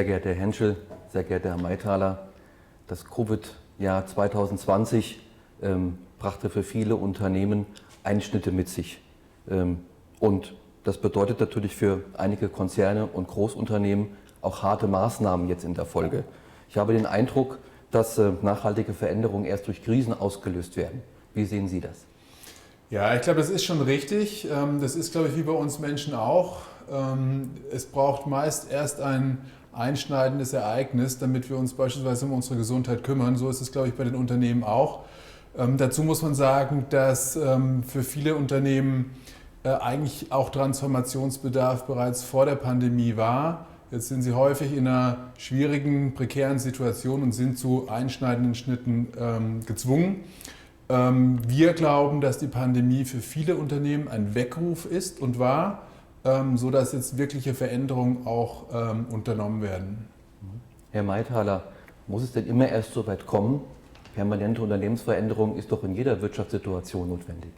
Sehr geehrter Herr Henschel, sehr geehrter Herr Maythaler, das Covid-Jahr 2020 brachte für viele Unternehmen Einschnitte mit sich. Und das bedeutet natürlich für einige Konzerne und Großunternehmen auch harte Maßnahmen jetzt in der Folge. Ich habe den Eindruck, dass nachhaltige Veränderungen erst durch Krisen ausgelöst werden. Wie sehen Sie das? Ja, ich glaube, das ist schon richtig. Das ist, glaube ich, wie bei uns Menschen auch. Es braucht meist erst ein einschneidendes Ereignis, damit wir uns beispielsweise um unsere Gesundheit kümmern. So ist es, glaube ich, bei den Unternehmen auch. Dazu muss man sagen, dass für viele Unternehmen eigentlich auch Transformationsbedarf bereits vor der Pandemie war. Jetzt sind sie häufig in einer schwierigen, prekären Situation und sind zu einschneidenden Schnitten gezwungen. Wir glauben, dass die Pandemie für viele Unternehmen ein Weckruf ist und war, sodass jetzt wirkliche Veränderungen auch unternommen werden. Herr Maythaler, muss es denn immer erst so weit kommen? Permanente Unternehmensveränderung ist doch in jeder Wirtschaftssituation notwendig.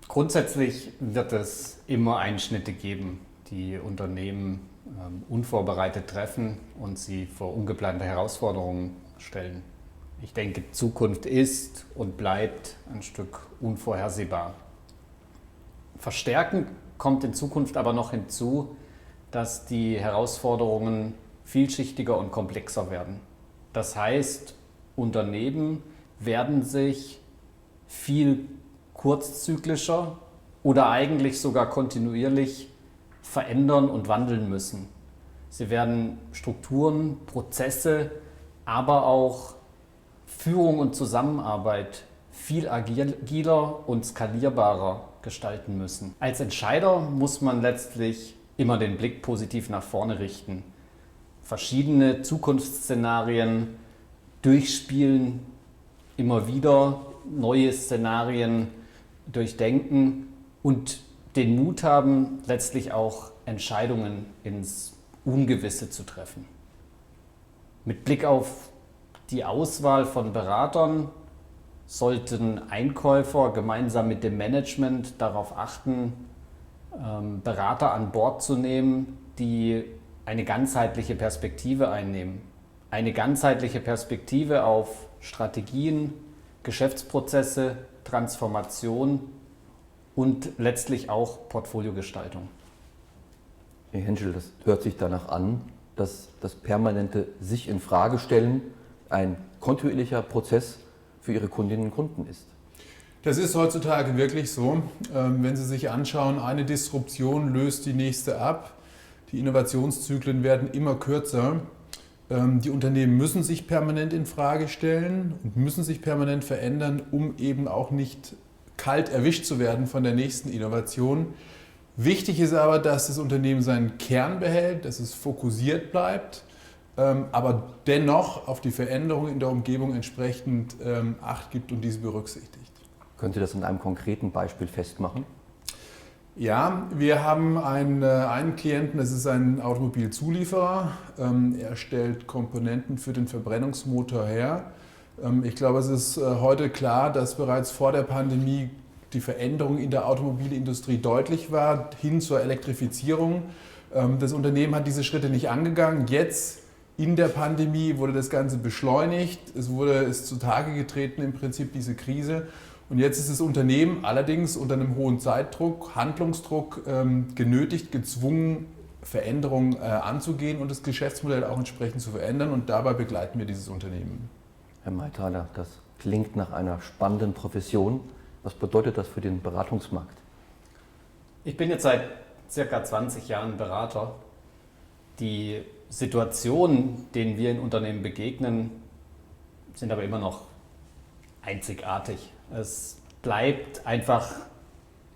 Grundsätzlich wird es immer Einschnitte geben, die Unternehmen unvorbereitet treffen und sie vor ungeplante Herausforderungen stellen. Ich denke, Zukunft ist und bleibt ein Stück unvorhersehbar. Verstärkend kommt in Zukunft aber noch hinzu, dass die Herausforderungen vielschichtiger und komplexer werden. Das heißt, Unternehmen werden sich viel kurzzyklischer oder eigentlich sogar kontinuierlich verändern und wandeln müssen. Sie werden Strukturen, Prozesse, aber auch Führung und Zusammenarbeit viel agiler und skalierbarer gestalten müssen. Als Entscheider muss man letztlich immer den Blick positiv nach vorne richten, verschiedene Zukunftsszenarien durchspielen, immer wieder neue Szenarien durchdenken und den Mut haben, letztlich auch Entscheidungen ins Ungewisse zu treffen. Mit Blick auf die Auswahl von Beratern sollten Einkäufer gemeinsam mit dem Management darauf achten, Berater an Bord zu nehmen, die eine ganzheitliche Perspektive einnehmen. Eine ganzheitliche Perspektive auf Strategien, Geschäftsprozesse, Transformation und letztlich auch Portfoliogestaltung. Herr Henschel, das hört sich danach an, dass das permanente sich in Frage stellen ein kontinuierlicher Prozess für Ihre Kundinnen und Kunden ist. Das ist heutzutage wirklich so. Wenn Sie sich anschauen, eine Disruption löst die nächste ab. Die Innovationszyklen werden immer kürzer. Die Unternehmen müssen sich permanent in Frage stellen und müssen sich permanent verändern, um eben auch nicht kalt erwischt zu werden von der nächsten Innovation. Wichtig ist aber, dass das Unternehmen seinen Kern behält, dass es fokussiert bleibt, aber dennoch auf die Veränderungen in der Umgebung entsprechend Acht gibt und diese berücksichtigt. Können Sie das in einem konkreten Beispiel festmachen? Ja, wir haben einen Klienten, das ist ein Automobilzulieferer. Er stellt Komponenten für den Verbrennungsmotor her. Ich glaube, es ist heute klar, dass bereits vor der Pandemie die Veränderung in der Automobilindustrie deutlich war, hin zur Elektrifizierung. Das Unternehmen hat diese Schritte nicht angegangen. Jetzt in der Pandemie wurde das Ganze beschleunigt. Es ist zutage getreten im Prinzip diese Krise. Und jetzt ist das Unternehmen allerdings unter einem hohen Zeitdruck, Handlungsdruck genötigt, gezwungen, Veränderungen anzugehen und das Geschäftsmodell auch entsprechend zu verändern. Und dabei begleiten wir dieses Unternehmen. Herr Maythaler, das klingt nach einer spannenden Profession. Was bedeutet das für den Beratungsmarkt? Ich bin jetzt seit circa 20 Jahren Berater. Die Situationen, denen wir in Unternehmen begegnen, sind aber immer noch einzigartig. Es bleibt einfach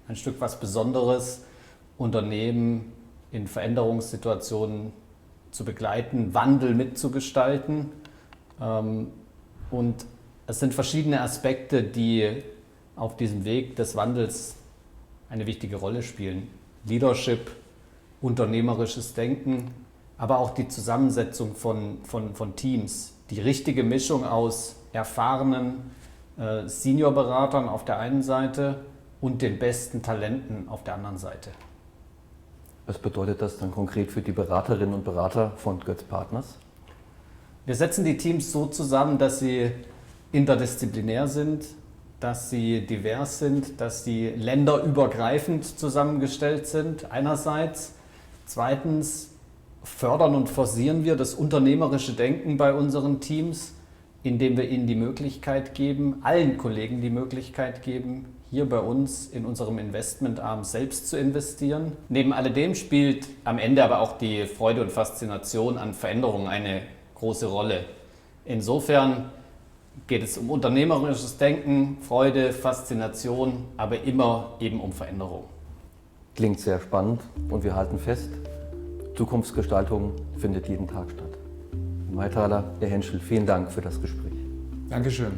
ein Stück was Besonderes, Unternehmen in Veränderungssituationen zu begleiten, Wandel mitzugestalten. Und es sind verschiedene Aspekte, die auf diesem Weg des Wandels eine wichtige Rolle spielen. Leadership, unternehmerisches Denken, aber auch die Zusammensetzung von Teams. Die richtige Mischung aus erfahrenen Seniorberatern auf der einen Seite und den besten Talenten auf der anderen Seite. Was bedeutet das dann konkret für die Beraterinnen und Berater von Götz Partners? Wir setzen die Teams so zusammen, dass sie interdisziplinär sind, dass sie divers sind, dass sie länderübergreifend zusammengestellt sind einerseits. Zweitens fördern und forcieren wir das unternehmerische Denken bei unseren Teams, indem wir ihnen die Möglichkeit geben, allen Kollegen die Möglichkeit geben, hier bei uns in unserem Investmentarm selbst zu investieren. Neben alledem spielt am Ende aber auch die Freude und Faszination an Veränderungen eine große Rolle. Insofern geht es um unternehmerisches Denken, Freude, Faszination, aber immer eben um Veränderung. Klingt sehr spannend und wir halten fest, Zukunftsgestaltung findet jeden Tag statt. Herr Maythaler, Herr Henschel, vielen Dank für das Gespräch. Dankeschön.